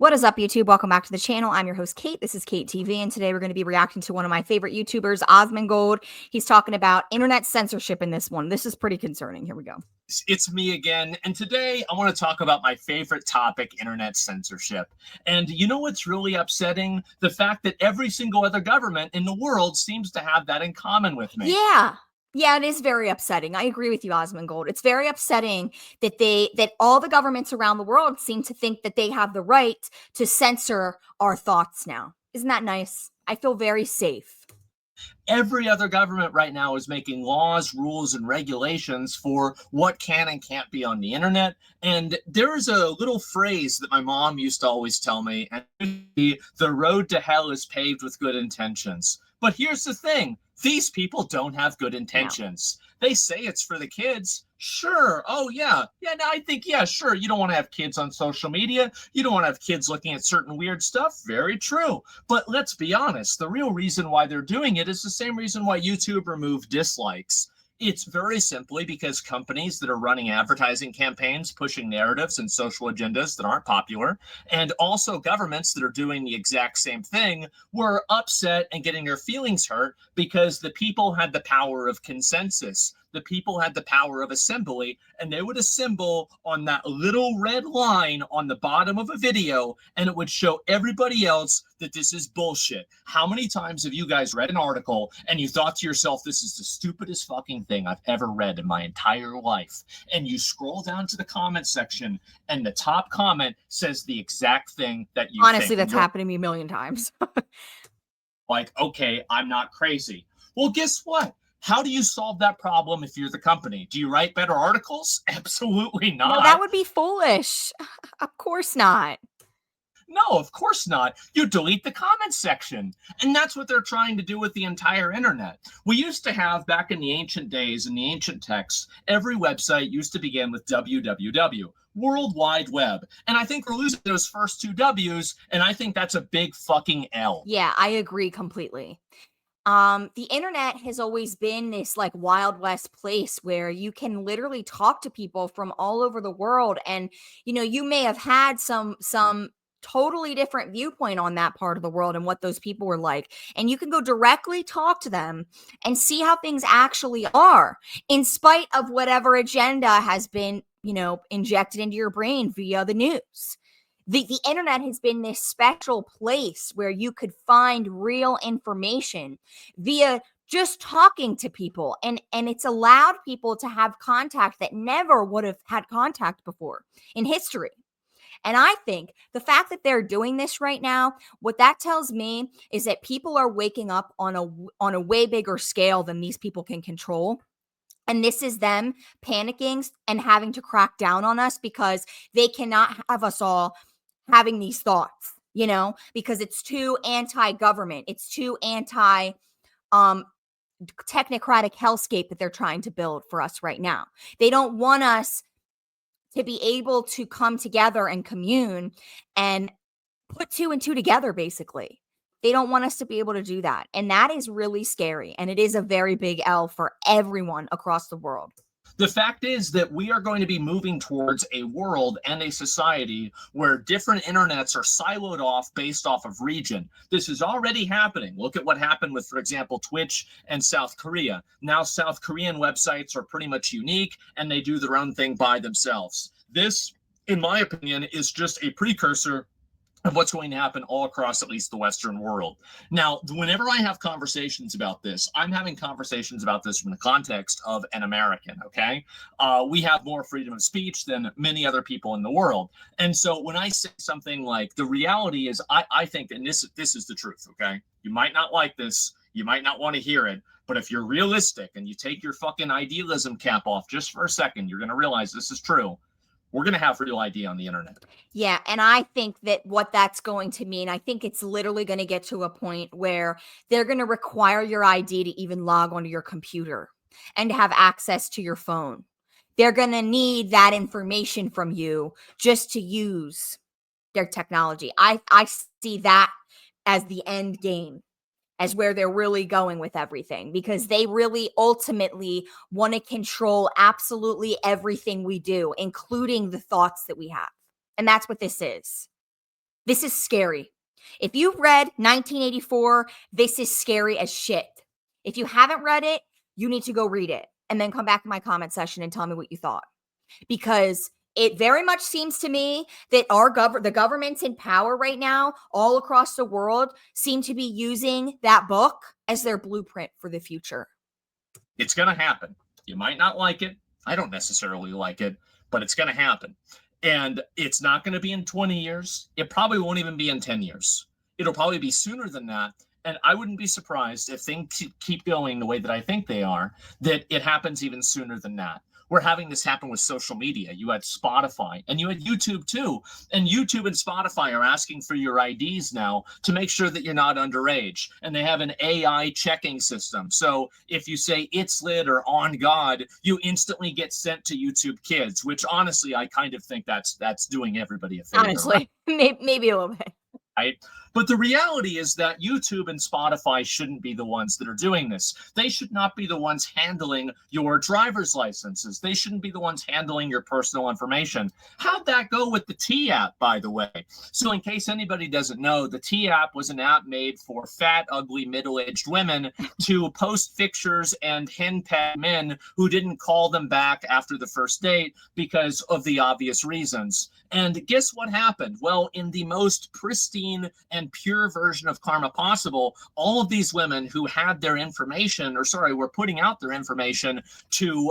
What is up, YouTube? Welcome back to the channel. I'm your host, Kate. This is Kate TV, and today we're going to be reacting to one of my favorite YouTubers, Osmongold. He's talking about internet censorship in this one. This is pretty concerning. Here we go. It's me again, and today I want to talk about my favorite topic, internet censorship. And you know what's really upsetting? The fact that every single other government in the world seems to have that in common with me. Yeah, it is very upsetting. I agree with you, Osmongold. It's very upsetting that all the governments around the world seem to think that they have the right to censor our thoughts now. Isn't that nice? I feel very safe. Every other government right now is making laws, rules, and regulations for what can and can't be on the internet. And there's a little phrase that my mom used to always tell me, and the road to hell is paved with good intentions. But here's the thing. These people don't have good intentions. No. They say it's for the kids. Sure. Oh, yeah. Yeah, no, I think, yeah, sure. You don't want to have kids on social media. You don't want to have kids looking at certain weird stuff. Very true. But let's be honest. The real reason why they're doing it is the same reason why YouTube removed dislikes. It's very simply because companies that are running advertising campaigns, pushing narratives and social agendas that aren't popular, and also governments that are doing the exact same thing, were upset and getting their feelings hurt because the people had the power of consensus. The people had the power of assembly, and they would assemble on that little red line on the bottom of a video, and it would show everybody else that this is bullshit. How many times have you guys read an article and you thought to yourself, this is the stupidest fucking thing I've ever read in my entire life? And you scroll down to the comment section, and the top comment says the exact thing that you Honestly, think. that's happened to me a million times. Like, okay, I'm not crazy. Well, guess what? How do you solve that problem if you're the company? Do you write better articles? Absolutely not. No, that would be foolish. Of course not. No, of course not. You delete the comments section. And that's what they're trying to do with the entire internet. We used to have, back in the ancient days, in the ancient texts, every website used to begin with www, World Wide Web. And I think we're losing those first two W's, and I think that's a big fucking L. Yeah, I agree completely. The internet has always been this like Wild West place where you can literally talk to people from all over the world. And, you know, you may have had some totally different viewpoint on that part of the world and what those people were like. And you can go directly talk to them and see how things actually are, in spite of whatever agenda has been, you know, injected into your brain via the news. The internet has been this special place where you could find real information via just talking to people. And it's allowed people to have contact that never would have had contact before in history. And I think the fact that they're doing this right now, what that tells me is that people are waking up on a way bigger scale than these people can control. And this is them panicking and having to crack down on us because they cannot have us all having these thoughts, you know, because it's too anti-government. It's too anti technocratic hellscape that they're trying to build for us right now. They don't want us to be able to come together and commune and put two and two together, basically. They don't want us to be able to do that. And that is really scary. And it is a very big L for everyone across the world. The fact is that we are going to be moving towards a world and a society where different internets are siloed off based off of region. This is already happening. Look at what happened with, for example, Twitch and South Korea. Now South Korean websites are pretty much unique and they do their own thing by themselves. This, in my opinion, is just a precursor of what's going to happen all across at least the Western world. Now, whenever I have conversations about this, I'm having conversations about this from the context of an American, okay? We have more freedom of speech than many other people in the world. And so when I say something like, the reality is, I think, and this is the truth, okay? You might not like this, you might not want to hear it, but if you're realistic and you take your fucking idealism cap off just for a second, you're going to realize this is true. We're going to have real ID on the internet. Yeah, and I think that what that's going to mean, I think it's literally going to get to a point where they're going to require your ID to even log onto your computer and to have access to your phone. They're going to need that information from you just to use their technology. I see that as the end game, as where they're really going with everything, because they really ultimately want to control absolutely everything we do, including the thoughts that we have. And that's what this is. This is scary. If you've read 1984, this is scary as shit. If you haven't read it, you need to go read it and then come back in my comment section and tell me what you thought. Because it very much seems to me that the governments in power right now all across the world seem to be using that book as their blueprint for the future. It's going to happen. You might not like it. I don't necessarily like it, but it's going to happen. And it's not going to be in 20 years. It probably won't even be in 10 years. It'll probably be sooner than that. And I wouldn't be surprised if things keep going the way that I think they are, that it happens even sooner than that. We're having this happen with social media. You had Spotify and you had YouTube too. And YouTube and Spotify are asking for your IDs now to make sure that you're not underage. And they have an AI checking system. So if you say it's lit or on God, you instantly get sent to YouTube Kids, which honestly, I kind of think that's doing everybody a favor. Honestly, maybe a little bit. Right? But the reality is that YouTube and Spotify shouldn't be the ones that are doing this. They should not be the ones handling your driver's licenses. They shouldn't be the ones handling your personal information. How'd that go with the T app, by the way? So in case anybody doesn't know, the T app was an app made for fat, ugly, middle-aged women to post pictures and henpeck men who didn't call them back after the first date because of the obvious reasons. And guess what happened? Well, in the most pristine and pure version of karma possible, all of these women who had their information, were putting out their information to,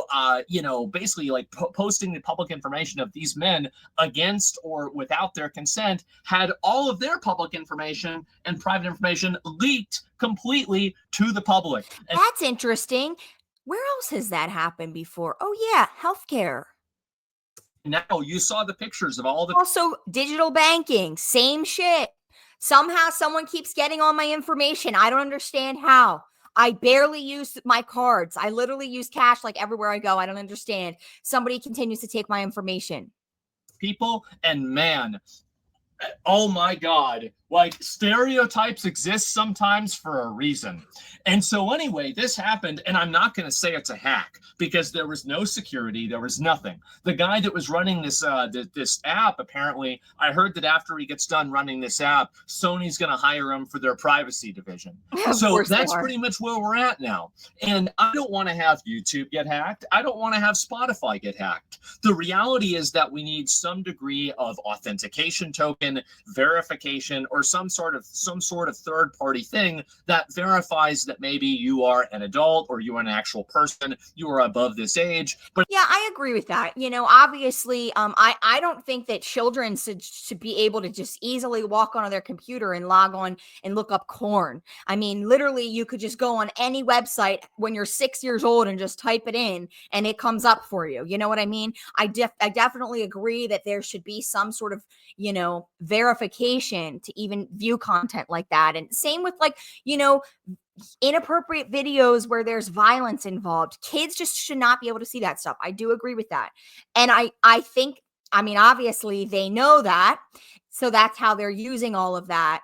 basically like posting the public information of these men against or without their consent, had all of their public information and private information leaked completely to the public. And that's interesting. Where else has that happened before? Oh yeah, healthcare. Now you saw the pictures of all the also digital banking, same shit. Somehow someone keeps getting all my information. I don't understand how. I barely use my cards. I literally use cash like everywhere I go. I don't understand. Somebody continues to take my information. People, and man, oh my God, like stereotypes exist sometimes for a reason. And so anyway, this happened, and I'm not going to say it's a hack because there was no security, there was nothing. The guy that was running this this app, apparently, I heard that after he gets done running this app, Sony's going to hire him for their privacy division. So that's pretty much where we're at now. And I don't want to have YouTube get hacked. I don't want to have Spotify get hacked. The reality is that we need some degree of authentication token, verification, or some sort of third party thing that verifies that maybe you are an adult or you are an actual person, you are above this age. But yeah, I agree with that. Obviously, I don't think that children should be able to just easily walk onto their computer and log on and look up corn. I mean, literally, you could just go on any website when you're 6 years old and just type it in and it comes up for you. You know what I mean? I definitely agree that there should be some sort of, verification to even view content like that. And same with inappropriate videos where there's violence involved. Kids just should not be able to see that stuff. I do agree with that. And I think, obviously they know that. So that's how they're using all of that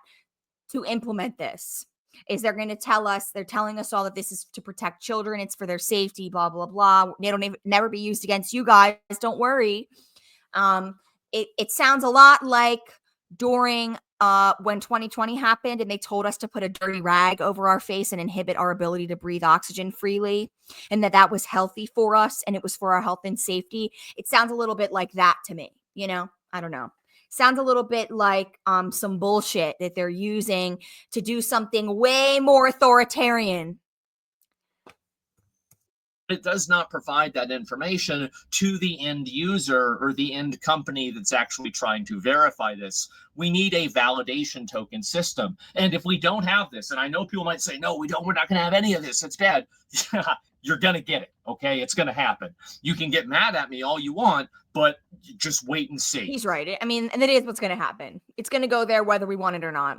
to implement this. Is they're going to tell us, they're telling us all that this is to protect children. It's for their safety, blah, blah, blah. They don't never be used against you guys. Don't worry. It sounds a lot like during when 2020 happened and they told us to put a dirty rag over our face and inhibit our ability to breathe oxygen freely, and that was healthy for us and it was for our health and safety. It sounds a little bit like that to me. I don't know. Sounds a little bit like some bullshit that they're using to do something way more authoritarian. It does not provide that information to the end user or the end company that's actually trying to verify this. We need a validation token system. And if we don't have this, and I know people might say, no, we're not going to have any of this, it's bad. You're going to get it, okay? It's going to happen. You can get mad at me all you want, but just wait and see. He's right. And it is what's going to happen. It's going to go there whether we want it or not.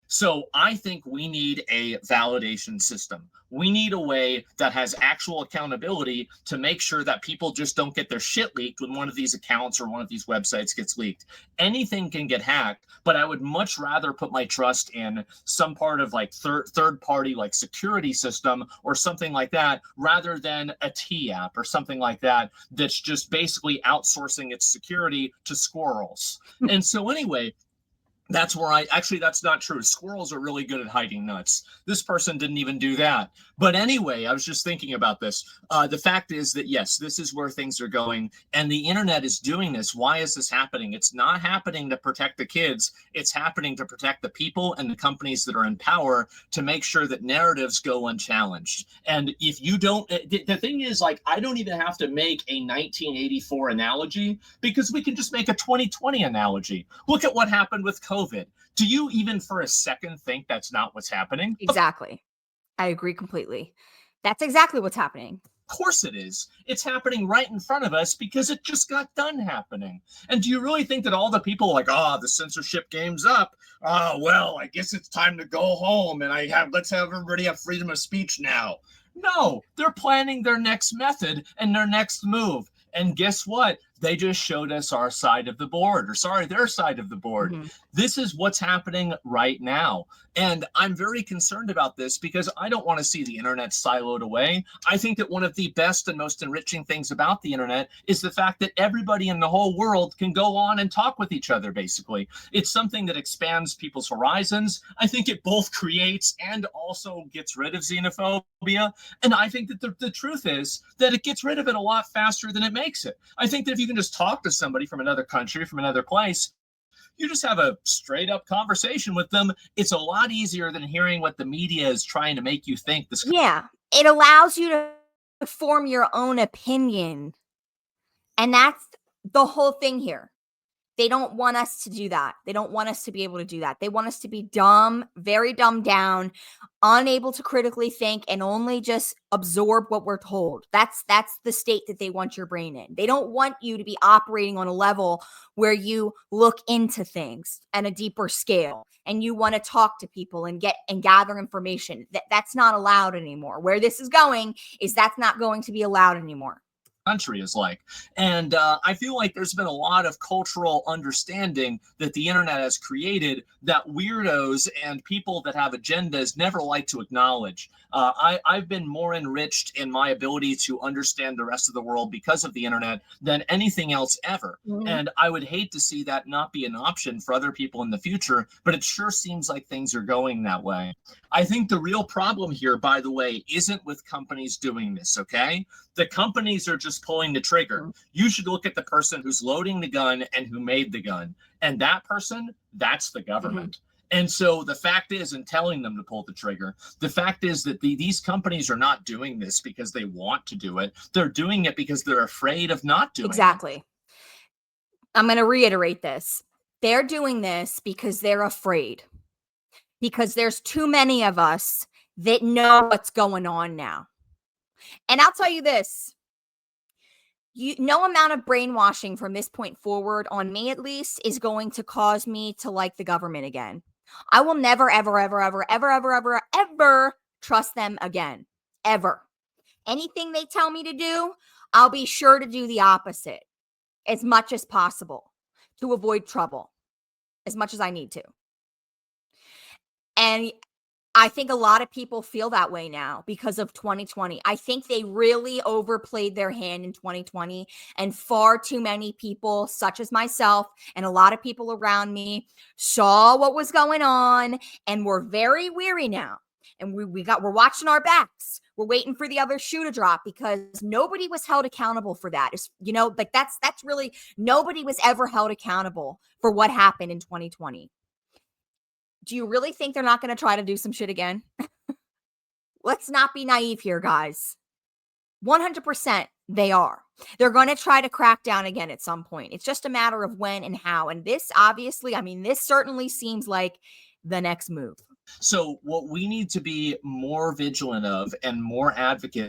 So I think we need a validation system. We need a way that has actual accountability to make sure that people just don't get their shit leaked when one of these accounts or one of these websites gets leaked. Anything can get hacked, but I would much rather put my trust in some part of like third party like security system or something like that rather than a T app or something like that that's just basically outsourcing its security to squirrels. And so anyway, That's where that's not true. Squirrels are really good at hiding nuts. This person didn't even do that. But anyway, I was just thinking about this. The fact is that, yes, this is where things are going, and the internet is doing this. Why is this happening? It's not happening to protect the kids. It's happening to protect the people and the companies that are in power, to make sure that narratives go unchallenged. And if you don't, the thing is, like, I don't even have to make a 1984 analogy, because we can just make a 2020 analogy. Look at what happened with COVID. Do you even for a second think that's not what's happening? Exactly. I agree completely. That's exactly what's happening. Of course it is. It's happening right in front of us because it just got done happening. And do you really think that all the people like, oh, the censorship game's up? Oh, well, I guess it's time to go home and let's have everybody have freedom of speech now. No, they're planning their next method and their next move. And guess what? They just showed us our side of the board, or sorry, their side of the board. Mhm. This is what's happening right now. And I'm very concerned about this because I don't want to see the internet siloed away. I think that one of the best and most enriching things about the internet is the fact that everybody in the whole world can go on and talk with each other, basically. It's something that expands people's horizons. I think it both creates and also gets rid of xenophobia. And I think that the truth is that it gets rid of it a lot faster than it makes it. I think that if you can just talk to somebody from another country, from another place, you just have a straight up conversation with them. It's a lot easier than hearing what the media is trying to make you think this. Yeah, it allows you to form your own opinion. And that's the whole thing here. They don't want us to do that. They don't want us to be able to do that. They want us to be dumb, very dumbed down, unable to critically think, and only just absorb what we're told. That's the state that they want your brain in. They don't want you to be operating on a level where you look into things at a deeper scale and you want to talk to people and gather information. That's not allowed anymore. Where this is going is that's not going to be allowed anymore. Country is like. And I feel like there's been a lot of cultural understanding that the internet has created that weirdos and people that have agendas never like to acknowledge. I've been more enriched in my ability to understand the rest of the world because of the internet than anything else ever. Mhm. And I would hate to see that not be an option for other people in the future, but it sure seems like things are going that way. I think the real problem here, by the way, isn't with companies doing this, okay? The companies are just pulling the trigger. Mhm. You should look at the person who's loading the gun and who made the gun. And that person, that's the government. And so the fact is, in telling them to pull the trigger, the fact is that these companies are not doing this because they want to do it. They're doing it because they're afraid of not doing it. Exactly. I'm going to reiterate this. They're doing this because they're afraid. Because there's too many of us that know what's going on now. And I'll tell you this. No amount of brainwashing from this point forward, on me at least, is going to cause me to like the government again. I will never, ever, ever, ever, ever, ever, ever, ever trust them again. Ever. Anything they tell me to do, I'll be sure to do the opposite as much as possible to avoid trouble as much as I need to. And I think a lot of people feel that way now because of 2020. I think they really overplayed their hand in 2020, and far too many people, such as myself and a lot of people around me, saw what was going on and we're very weary now. And we're watching our backs. We're waiting for the other shoe to drop because nobody was held accountable for that. It's, like that's really, nobody was ever held accountable for what happened in 2020. Do you really think they're not going to try to do some shit again? Let's not be naive here, guys. 100% they are. They're going to try to crack down again at some point. It's just a matter of when and how. And this obviously, this certainly seems like the next move. So what we need to be more vigilant of and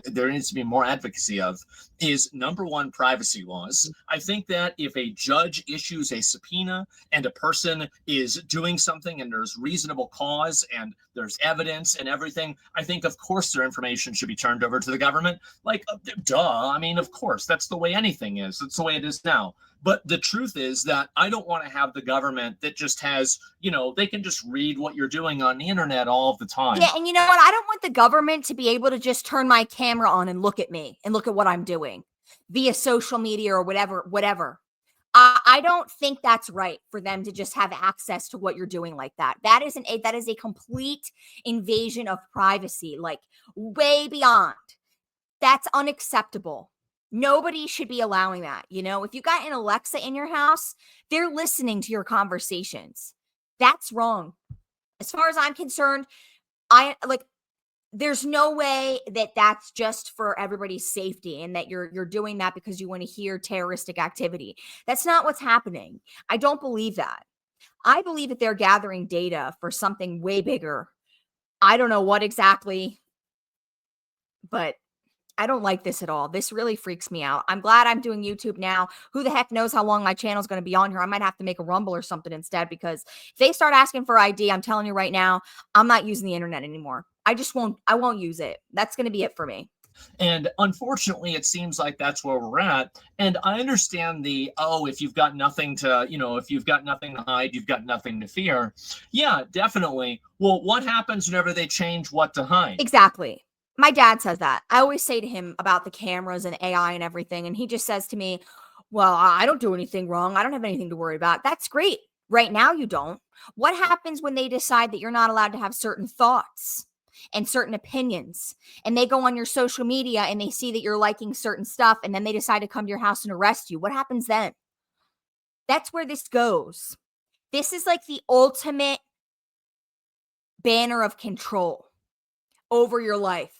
there needs to be more advocacy of is, number one, privacy laws. I think that if a judge issues a subpoena and a person is doing something and there's reasonable cause and there's evidence and everything, I think, of course, their information should be turned over to the government. Like, duh. Of course, that's the way anything is. That's the way it is now. But the truth is that I don't want to have the government that just has, they can just read what you're doing on the internet all the time. Yeah, and you know what? I don't want the government to be able to just turn my camera on and look at me and look at what I'm doing via social media or whatever. I don't think that's right for them to just have access to what you're doing like that. That is a complete invasion of privacy, like way beyond. That's unacceptable. Nobody should be allowing that. If you got an Alexa in your house, they're listening to your conversations. That's wrong. As far as I'm concerned, I like there's no way that that's just for everybody's safety and that you're doing that because you want to hear terroristic activity. That's not what's happening. I don't believe that. I believe that they're gathering data for something way bigger. I don't know what exactly, but I don't like this at all. This really freaks me out. I'm glad I'm doing YouTube now. Who the heck knows how long my channel's going to be on here? I might have to make a Rumble or something instead, because if they start asking for ID, I'm telling you right now, I'm not using the internet anymore. I won't use it. That's going to be it for me. And unfortunately, it seems like that's where we're at. And I understand if you've got nothing to, if you've got nothing to hide, you've got nothing to fear. Yeah, definitely. Well, what happens whenever they change what to hide? Exactly. My dad says that. I always say to him about the cameras and AI and everything, and he just says to me, well, I don't do anything wrong. I don't have anything to worry about. That's great. Right now, you don't. What happens when they decide that you're not allowed to have certain thoughts and certain opinions, and they go on your social media and they see that you're liking certain stuff, and then they decide to come to your house and arrest you? What happens then? That's where this goes. This is like the ultimate banner of control over your life.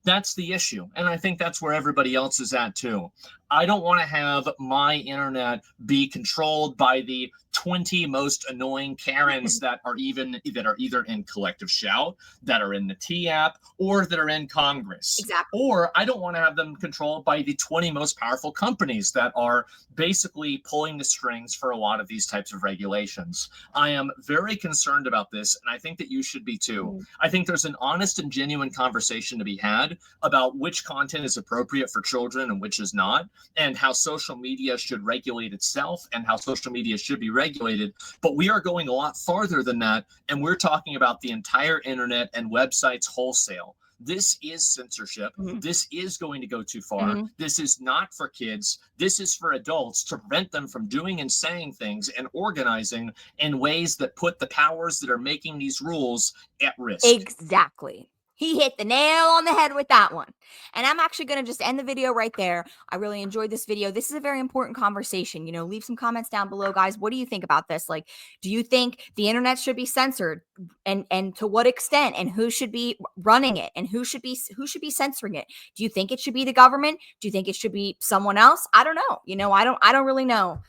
That's the issue. And I think that's where everybody else is at too. I don't want to have my internet be controlled by the 20 most annoying Karens that are either in Collective Shout, that are in the T app, or that are in Congress. Exactly. Or I don't want to have them controlled by the 20 most powerful companies that are basically pulling the strings for a lot of these types of regulations. I am very concerned about this, and I think that you should be too. Mm-hmm. I think there's an honest and genuine conversation to be had about which content is appropriate for children and which is not, and how social media should regulate itself and how social media should be regulated. But we are going a lot farther than that, and we're talking about the entire internet and websites wholesale. This is censorship. Mm-hmm. This is going to go too far. Mm-hmm. This is not for kids. This is for adults, to prevent them from doing and saying things and organizing in ways that put the powers that are making these rules at risk. Exactly. He hit the nail on the head with that one. And I'm actually going to just end the video right there. I really enjoyed this video. This is a very important conversation. Leave some comments down below, guys. What do you think about this? Like, do you think the internet should be censored, and to what extent, and who should be running it, and who should be censoring it? Do you think it should be the government? Do you think it should be someone else? I don't know. I don't really know.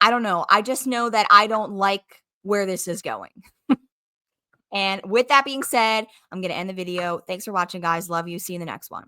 I don't know. I just know that I don't like where this is going. And with that being said, I'm going to end the video. Thanks for watching, guys. Love you. See you in the next one.